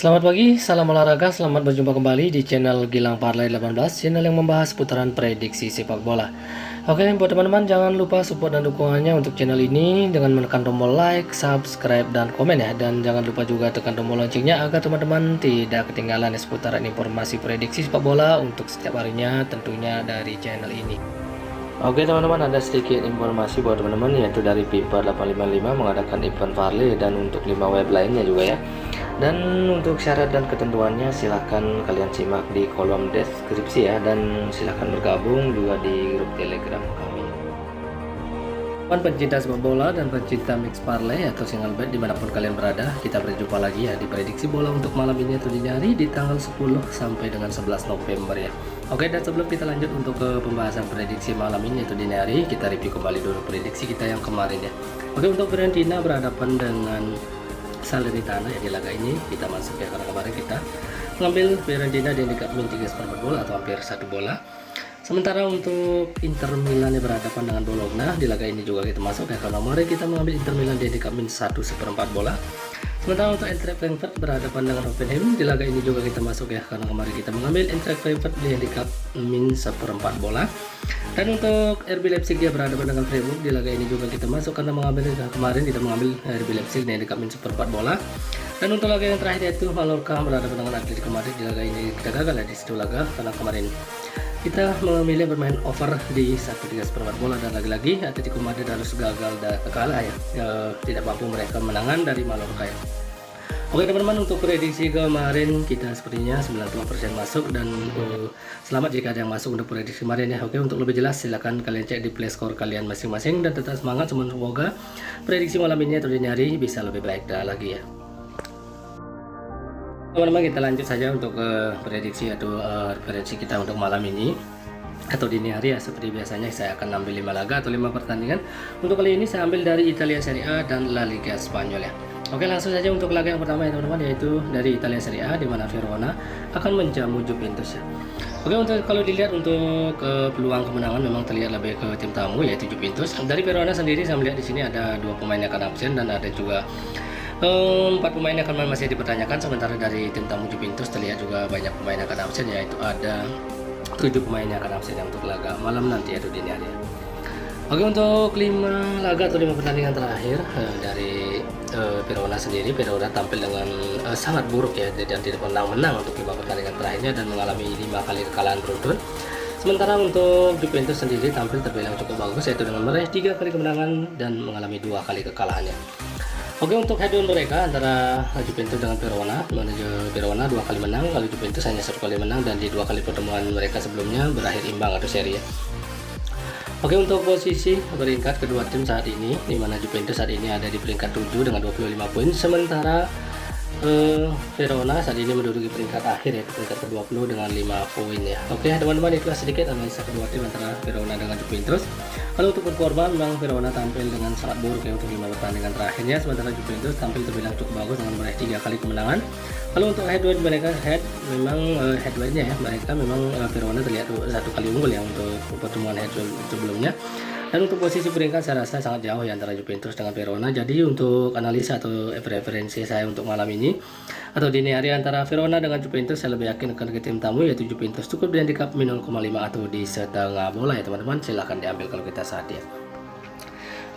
Selamat pagi, salam olahraga, selamat berjumpa kembali di channel Gilang Parlay 18, channel yang membahas putaran prediksi sepak bola. Oke, buat teman-teman jangan lupa support dan dukungannya untuk channel ini dengan menekan tombol like, subscribe, dan komen ya. Dan jangan lupa juga tekan tombol loncengnya agar teman-teman tidak ketinggalan seputaran informasi prediksi sepak bola untuk setiap harinya tentunya dari channel ini. Oke teman-teman, ada sedikit informasi buat teman-teman, yaitu dari Pipa 855 mengadakan event parlay dan untuk 5 web lainnya juga ya. Dan untuk syarat dan ketentuannya silahkan kalian simak di kolom deskripsi ya, dan silahkan bergabung juga di grup Telegram kami. Pencinta sepak bola dan pencinta mix parlay atau single bet dimanapun kalian berada, kita berjumpa lagi ya di prediksi bola untuk malam ini atau dini hari di tanggal 10 sampai dengan 11 November ya. Oke, dan sebelum kita lanjut untuk ke pembahasan prediksi malam ini atau dini hari, kita review kembali dulu prediksi kita yang kemarin ya. Oke, untuk Fiorentina berhadapan dengan Salernitana ya di laga ini kita masuk ya, karena kemarin kita mengambil Fiorentina di handicap min 3/4 bola atau hampir 1 bola. Sementara untuk Inter Milan yang berhadapan dengan Bologna di laga ini juga kita masuk ya, karena kemarin kita mengambil Inter Milan di handicap min 1/4 bola. Sementara untuk Eintracht Frankfurt berhadapan dengan Hoffenheim di laga ini juga kita masuk ya, karena kemarin kita mengambil Eintracht Frankfurt di handicap min 1/4 bola. Dan untuk RB Leipzig dia berhadapan dengan Freiburg di laga ini juga kita masuk, karena kemarin kita mengambil RB Leipzig di handicap min 1/4 bola. Dan untuk laga yang terakhir yaitu Mallorca berhadapan dengan Atletico Madrid di laga ini kita gagal ya di situ laga, karena kemarin kita memilih bermain over di 1/3 bola, dan lagi-lagi Atletico Madrid harus gagal dan kalah ya, tidak mampu mereka menangan dari Mallorca ya. Oke teman-teman, untuk prediksi kemarin kita sepertinya 90% masuk, dan selamat jika ada yang masuk untuk prediksi kemarin ya. Oke, untuk lebih jelas silahkan kalian cek di play score kalian masing-masing, dan tetap semangat, semoga prediksi malam ini atau dini hari bisa lebih baik lagi ya. Teman-teman, kita lanjut saja untuk prediksi atau referensi kita untuk malam ini atau dini hari ya. Seperti biasanya saya akan ambil 5 laga atau 5 pertandingan. Untuk kali ini saya ambil dari Italia Serie A dan La Liga Spanyol ya. Oke, langsung saja untuk laga yang pertama ya teman-teman, yaitu dari Italia Serie A di mana Verona akan menjamu Juventus ya. Oke, untuk kalau dilihat untuk peluang kemenangan memang terlihat lebih ke tim tamu yaitu Juventus. Dari Verona sendiri saya melihat di sini ada 2 pemain yang akan absen, dan ada juga 4 pemain yang akan masih dipertanyakan. Sementara dari tim tamu Juventus terlihat juga banyak pemain yang akan absen, yaitu ada 7 pemain yang akan absen untuk laga malam nanti atau dini hari. Oke, untuk 5 laga atau 5 pertandingan terakhir dari Verona sendiri, Verona tampil dengan sangat buruk ya, dan tidak pernah menang untuk 5 pertandingan terakhirnya dan mengalami 5 kali kekalahan beruntun. Sementara untuk Juventus sendiri tampil terbilang cukup bagus, yaitu dengan meraih 3 kali kemenangan dan mengalami 2 kali kekalahannya. Oke, untuk head-to-head mereka antara Juventus dengan Verona, di mana Verona 2 kali menang, lalu Juventus hanya 1 kali menang, dan di 2 kali pertemuan mereka sebelumnya berakhir imbang atau seri ya. Oke, untuk posisi peringkat kedua tim saat ini, di mana Juventus saat ini ada di peringkat 7 dengan 25 poin, sementara Verona saat ini menduduki peringkat akhir yaitu peringkat ke-20 dengan 5 poin ya. Oke teman-teman, itulah sedikit analisa kedua tim antara Verona dengan Juventus. Kalau untuk performa memang Verona tampil dengan sangat buruk ya untuk 5 pertandingan terakhirnya, sementara Juventus tampil terbilang cukup bagus dengan meraih 3 kali kemenangan. Kalau untuk head-to-head mereka memang head-to-headnya ya, mereka memang Verona terlihat 1 kali unggul ya untuk pertemuan head-to-head sebelumnya. Dan untuk posisi peringkat saya rasa sangat jauh ya antara Juventus dengan Verona. Jadi untuk analisa atau referensi saya untuk malam ini atau dini hari antara Verona dengan Juventus, saya lebih yakin akan ke tim tamu yaitu Juventus, cukup di handicap min 0,5 atau di setengah bola ya teman-teman. Silahkan diambil kalau kita saat ya.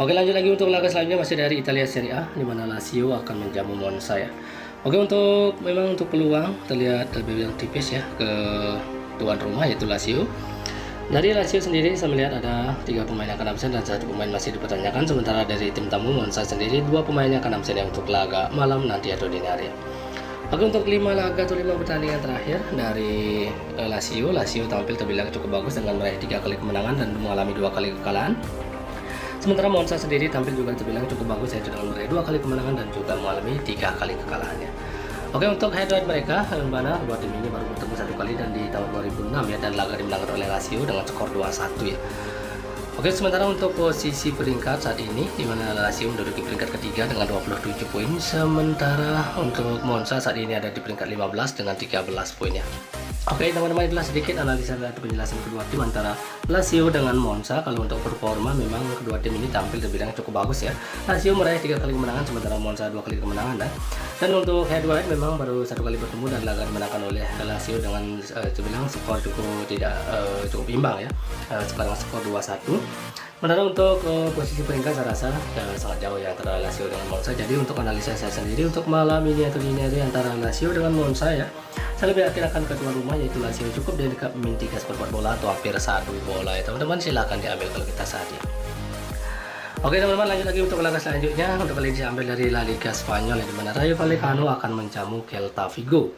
Oke, lanjut lagi untuk laga selanjutnya masih dari Italia Serie A di mana Lazio akan menjamu Monza ya. Oke, untuk memang untuk peluang terlihat lebih tipis ya ke tuan rumah yaitu Lazio. Dari Lazio sendiri saya melihat ada 3 pemain yang akan absen dan 1 pemain masih dipertanyakan. Sementara dari tim tamu Monza sendiri 2 pemain yang akan absen untuk laga malam nanti atau dini hari. Oke, untuk 5 laga atau 5 pertandingan terakhir dari Lazio tampil terbilang cukup bagus dengan meraih 3 kali kemenangan dan mengalami 2 kali kekalahan. Sementara Monza sendiri tampil juga terbilang cukup bagus yaitu dengan meraih 2 kali kemenangan dan juga mengalami 3 kali kekalahannya. Oke, untuk head-to-head mereka mana dua tim ini baru bertemu 1 kali dan di tahun 2006 ya, dan laga dimenangkan oleh Lazio dengan skor 2-1 ya. Oke, sementara untuk posisi peringkat saat ini di mana Lazio menduduki peringkat ketiga dengan 27 poin, sementara untuk Monza saat ini ada di peringkat 15 dengan 13 poin ya. Oke teman-teman, itulah sedikit analisa atau penjelasan kedua tim antara Lazio dengan Monza. Kalau untuk performa memang kedua tim ini tampil terbilang cukup bagus ya. Lazio meraih 3 kali kemenangan sementara Monza 2 kali kemenangan dan untuk head to head memang baru 1 kali bertemu dan laga dimenangkan oleh Lazio dengan terbilang skor cukup imbang ya. Sekarang skor 2-1. Sementara untuk posisi peringkat saya rasa sangat jauh ya antara Lazio dengan Monza. Jadi untuk analisa saya sendiri untuk malam ini atau dini hari antara Lazio dengan Monza ya, saya lebih yakin akan ke tuan rumah yaitu Lazio cukup dari min 3/4 bola atau hampir 1 bola ya teman-teman, silahkan diambil kalau kita saja. Oke teman-teman, lanjut lagi untuk laga selanjutnya. Untuk kali ini saya ambil dari La Liga Spanyol di mana Rayo Vallecano akan menjamu Celta Vigo.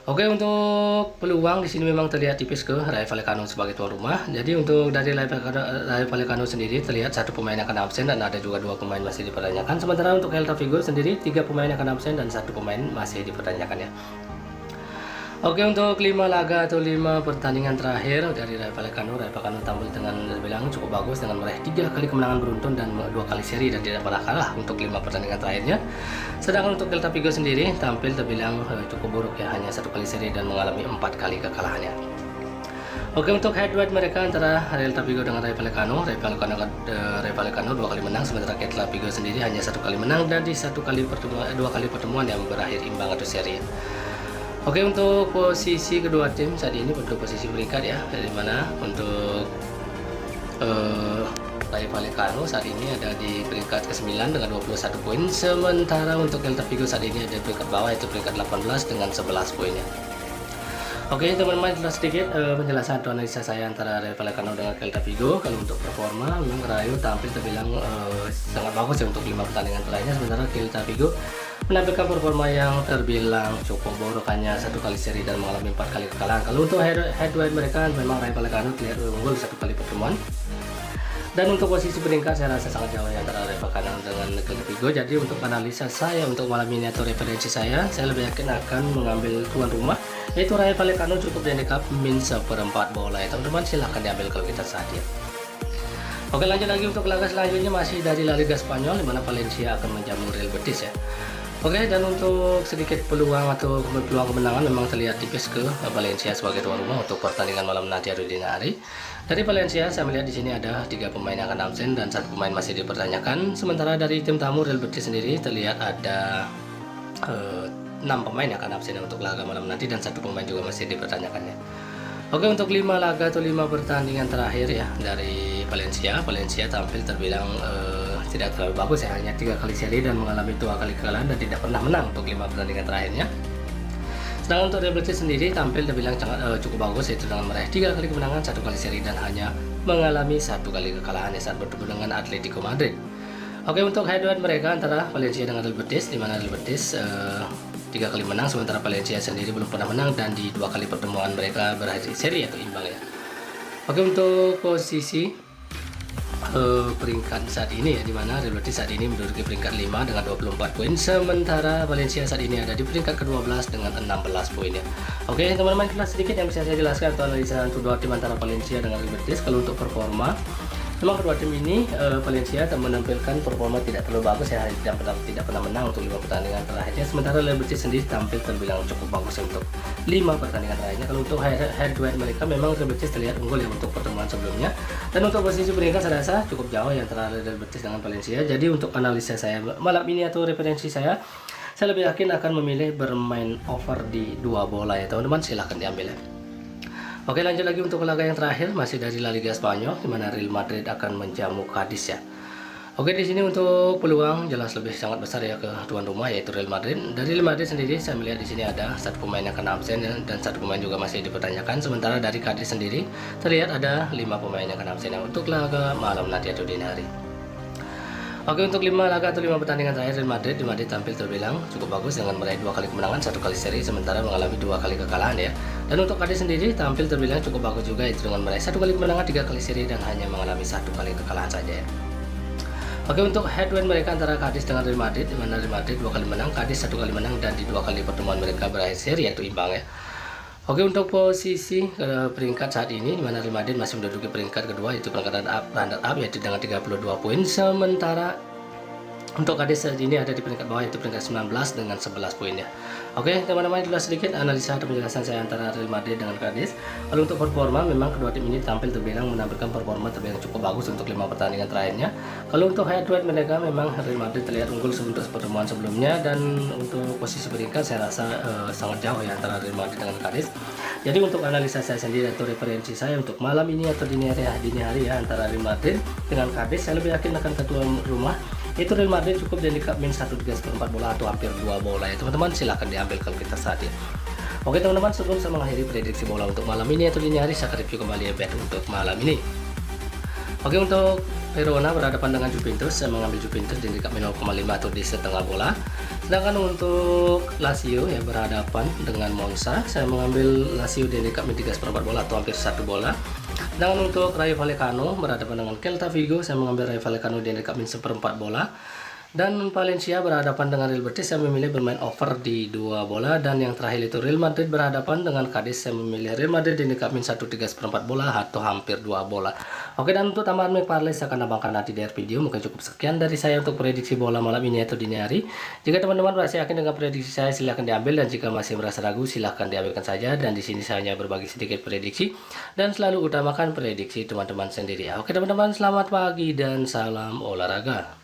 Oke, untuk peluang di sini memang terlihat tipis ke Rayo Vallecano sebagai tuan rumah. Jadi untuk dari Rayo Vallecano sendiri terlihat 1 pemain akan absen dan ada juga 2 pemain masih dipertanyakan. Sementara untuk Celta Vigo sendiri 3 pemain akan absen dan 1 pemain masih dipertanyakan ya. Oke, untuk 5 laga atau 5 pertandingan terakhir dari Rayo Vallecano tampil dengan terbilang cukup bagus dengan meraih 3 kali kemenangan beruntun dan 2 kali seri dan tidak pernah kalah untuk 5 pertandingan terakhirnya. Sedangkan untuk Celta Vigo sendiri tampil terbilang cukup buruk ya, hanya 1 kali seri dan mengalami 4 kali kekalahannya. Oke, untuk head to head mereka antara Celta Vigo dengan Rayo Vallecano 2 kali menang, sementara Celta Vigo sendiri hanya 1 kali menang dan di 2 kali pertemuan yang berakhir imbang atau seri. Oke, untuk posisi kedua tim saat ini untuk posisi peringkat ya, dari mana untuk Rayo Vallecano saat ini ada di peringkat ke-9 dengan 21 poin, sementara untuk Celta Vigo saat ini ada di peringkat bawah yaitu peringkat 18 dengan 11 poinnya. Oke teman-teman, itulah sedikit penjelasan atau analisa saya antara Rayo Vallecano dengan Celta Vigo. Kalau untuk performa memang Rayo tampil terbilang sangat bagus ya untuk 5 pertandingan terakhirnya, sementara Celta Vigo menampilkan performa yang terbilang cukup buruk, hanya 1 kali seri dan mengalami 4 kali kekalahan. Kalau untuk head to head mereka memang Rayo Vallecano terlihat unggul 1 kali pertemuan. Dan untuk posisi peringkat saya rasa sangat jauh antara Rayo Vallecano dengan Celta Vigo. Jadi untuk analisa saya untuk malam ini atau referensi saya lebih yakin akan mengambil tuan rumah yaitu Rayo Vallecano cukup handicap min 1/4 bola ya teman-teman, silahkan diambil kalau kita saja. Oke, lanjut lagi untuk laga selanjutnya masih dari La Liga Spanyol di mana Valencia akan menjamu Real Betis ya. Oke, dan untuk sedikit peluang kemenangan memang terlihat tipis ke Valencia sebagai tuan rumah untuk pertandingan malam nanti atau dini hari. Dari Valencia saya melihat di sini ada 3 pemain yang akan absen dan 1 pemain masih dipertanyakan. Sementara dari tim tamu Real Betis sendiri terlihat ada 6 pemain yang akan absen untuk laga malam nanti dan 1 pemain juga masih dipertanyakannya. Oke, untuk 5 laga atau 5 pertandingan terakhir ya dari Valencia tampil terbilang tidak terlalu bagus ya, hanya 3 kali seri dan mengalami 2 kali kekalahan dan tidak pernah menang untuk 5 pertandingan terakhirnya. Sedangkan untuk Real Betis sendiri tampil terbilang cukup bagus yaitu dengan meraih 3 kali kemenangan, 1 kali seri dan hanya mengalami 1 kali kekalahan ya saat bertemu dengan Atletico Madrid. Oke, untuk head to head mereka antara Valencia dengan Real Betis di mana Real Betis 3 kali menang, sementara Valencia sendiri belum pernah menang dan di 2 kali pertemuan mereka berakhir seri atau imbang ya. Oke, untuk posisi peringkat saat ini ya, dimana Real Betis saat ini menduduki peringkat 5 dengan 24 poin, sementara Valencia saat ini ada di peringkat ke-12 dengan 16 poin ya. Oke teman-teman, itulah sedikit yang bisa saya jelaskan atau analisa kedua tim antara Valencia dengan Real Betis. Kalau untuk performa memang kedua tim ini Valencia menampilkan performa tidak terlalu bagus ya, tidak pernah menang untuk 5 pertandingan terakhirnya, sementara Real Betis sendiri tampil terbilang cukup bagus untuk 5 pertandingan terakhirnya. Kalau untuk head to head mereka memang Real Betis terlihat unggul ya untuk pertemuan sebelumnya, dan untuk posisi peringkat saya rasa cukup jauh ya antara Real Betis dengan Valencia. Jadi untuk analisa saya malam ini atau referensi saya lebih yakin akan memilih bermain over di 2 bola ya teman-teman, silahkan diambil ya. Oke, lanjut lagi untuk laga yang terakhir masih dari La Liga Spanyol di mana Real Madrid akan menjamu Cadiz ya. Oke, di sini untuk peluang jelas lebih sangat besar ya ke tuan rumah yaitu Real Madrid. Dari Real Madrid sendiri saya melihat di sini ada 1 pemain yang akan absen dan 1 pemain juga masih dipertanyakan. Sementara dari Cadiz sendiri terlihat ada 5 pemain yang akan absen untuk laga malam nanti atau dini hari. Oke, untuk 5 laga atau 5 pertandingan terakhir Real Madrid tampil terbilang cukup bagus dengan meraih 2 kali kemenangan, 1 kali seri, sementara mengalami 2 kali kekalahan ya. Dan untuk Cadiz sendiri tampil terbilang cukup bagus juga yaitu dengan meraih 1 kali kemenangan, 3 kali seri dan hanya mengalami 1 kali kekalahan saja ya. Oke, untuk head to head mereka antara Cadiz dengan Real Madrid di mana Real Madrid 2 kali menang, Cadiz 1 kali menang dan di 2 kali pertemuan mereka berakhir seri yaitu imbang ya. Oke, untuk posisi peringkat saat ini di mana Real Madrid masih menduduki peringkat kedua yaitu peringkat runner up yaitu dengan 32 poin, sementara Untuk Cadiz saat ini ada di peringkat bawah, yaitu peringkat 19 dengan 11 poin ya. Oke teman-teman, itulah sedikit analisa atau penjelasan saya antara Real Madrid dengan Cadiz. Lalu untuk performa, memang kedua tim ini tampil terbilang menampilkan performa terbilang cukup bagus untuk 5 pertandingan terakhirnya. Kalau untuk head to head mereka, memang Real Madrid terlihat unggul untuk pertemuan sebelumnya, dan untuk posisi peringkat saya rasa sangat jauh ya antara Real Madrid dengan Cadiz. Jadi untuk analisa saya sendiri atau referensi saya untuk malam ini atau dini hari ya antara Real Madrid dengan Cadiz, saya lebih yakin akan ketua rumah itu Real Madrid cukup di handicap min 1,3/4 bola atau hampir 2 bola ya teman-teman, silahkan diambil kalau kita saat ini. Oke teman-teman, sebelum saya mengakhiri prediksi bola untuk malam ini atau dini hari, saya akan review kembali ya bet untuk malam ini. Oke, untuk Verona berhadapan dengan Juventus, saya mengambil Juventus di handicap min 0,5 atau di setengah bola. Sedangkan untuk Lazio ya berhadapan dengan Monza, saya mengambil Lazio di handicap min 3/4 bola atau hampir 1 bola. Sedangkan untuk Rayo Vallecano berhadapan dengan Celta Vigo, saya mengambil Rayo Vallecano di handicap min 1/4 bola. Dan Valencia berhadapan dengan Real Betis, saya memilih bermain over di 2 bola. Dan yang terakhir itu Real Madrid berhadapan dengan Cadiz, saya memilih Real Madrid di handicap min 1,3/4 bola atau hampir 2 bola. Oke, dan untuk tambahan make parlay saya akan tambahkan nanti di video. Mungkin cukup sekian dari saya untuk prediksi bola malam ini atau dini hari. Jika teman-teman merasa yakin dengan prediksi saya, silahkan diambil, dan jika masih merasa ragu, silahkan diambilkan saja. Dan di sini saya hanya berbagi sedikit prediksi, dan selalu utamakan prediksi teman-teman sendiri. Oke teman-teman, selamat pagi dan salam olahraga.